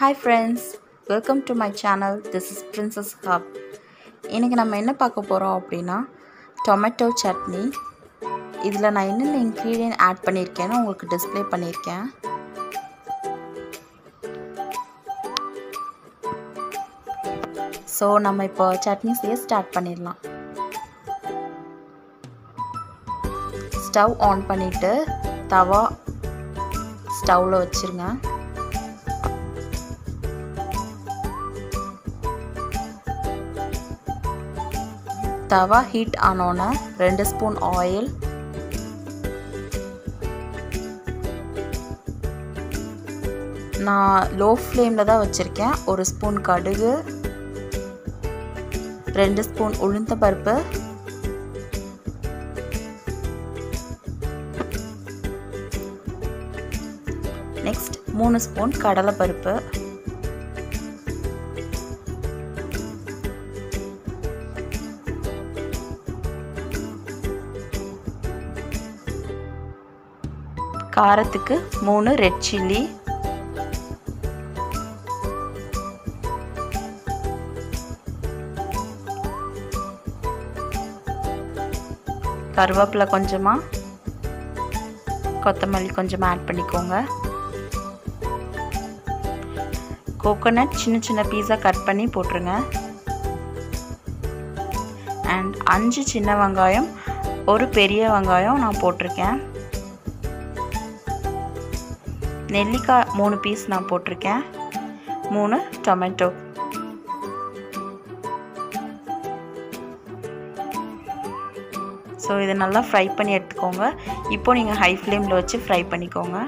Hi friends, welcome to my channel. This is Princess Hub. இன்னைக்கு நம்ம என்ன பார்க்க போறோம் அப்படினா டொமேட்டோ சட்னி. இதுல நான் என்னென்ன இன்கிரிடியன்ட் ஆட் பண்ணிருக்கேன்னு உங்களுக்கு டிஸ்ப்ளே பண்ணிருக்கேன். சோ நம்ம இப்போ சட்னி செய்ய ஸ்டார்ட் பண்ணிடலாம். ஸ்டவ் ஆன் பண்ணிட்டு தவா ஸ்டவ்ல வச்சிருங்க. தவா ஹீட் ஆனோன 2 ஸ்பூன் ஆயில், நான் லோ ஃப்ளேம்ல தான் வச்சிருக்கேன். 1 ஸ்பூன் கடுகு, 2 ஸ்பூன் உளுந்த பருப்பு, நெக்ஸ்ட் 3 ஸ்பூன் கடலை பருப்பு, காரத்துக்கு 3 ரெட் சில்லி, கருவேப்பிலை கொஞ்சமா, கொத்தமல்லி கொஞ்சமா ஆட் பண்ணிக்கோங்க. கோகோனட் சின்ன சின்ன பீஸா கட் பண்ணி போட்டுருங்க. அண்ட் 5 சின்ன வெங்காயம், 1 பெரிய வெங்காயம் நான் போட்டிருக்கேன். நெல்லிக்காய் 3 பீஸ் நான் போட்டிருக்கேன். 3 டொமேட்டோ. ஸோ இதை நல்லா ஃப்ரை பண்ணி எடுத்துக்கோங்க. இப்போ நீங்கள் ஹை ஃப்ளேமில் வச்சு ஃப்ரை பண்ணிக்கோங்க.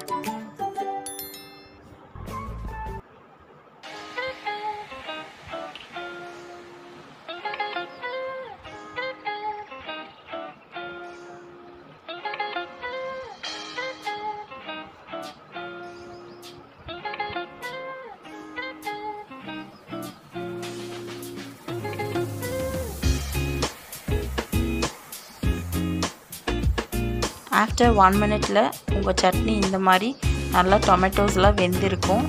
ஆஃப்டர் 1 மினிட்ல உங்கள் சட்னி இந்த மாதிரி நல்லா டொமேட்டோஸ்லாம் வெந்திருக்கும்.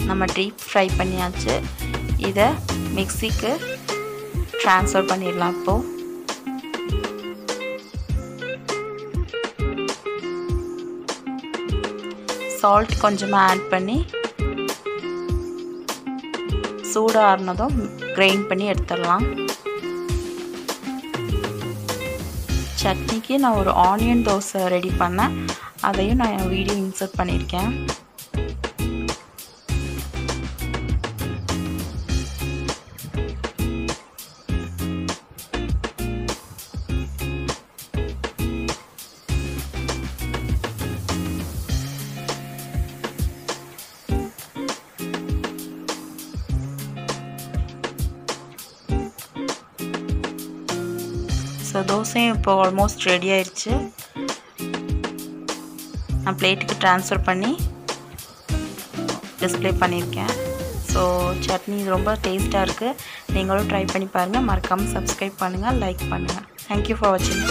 நம்ம டீப் ஃப்ரை பண்ணியாச்சு. இதை மிக்ஸிக்கு ட்ரான்ஸ்ஃபர் பண்ணிடலாம். இப்போ சால்ட் கொஞ்சமாக ஆட் பண்ணி சூடாக ஆறுனதும் கிரைண்ட் பண்ணி எடுத்துடலாம். சட்னிக்கு நான் ஒரு ஆனியன் தோசை ரெடி பண்ணேன். அதையும் நான் என் வீடியோ இன்சர்ட் பண்ணியிருக்கேன். ஸோ தோசையும் இப்போ ஆல்மோஸ்ட் ரெடி ஆயிடுச்சு. நான் பிளேட்டுக்கு ட்ரான்ஸ்ஃபர் பண்ணி டிஸ்ப்ளே பண்ணியிருக்கேன். ஸோ சட்னி ரொம்ப டேஸ்ட்டாக இருக்குது. நீங்களும் ட்ரை பண்ணி பாருங்கள். மறக்காமல் சப்ஸ்கிரைப் பண்ணுங்கள், லைக் பண்ணுங்கள். தேங்க்யூ ஃபார் வாட்சிங்.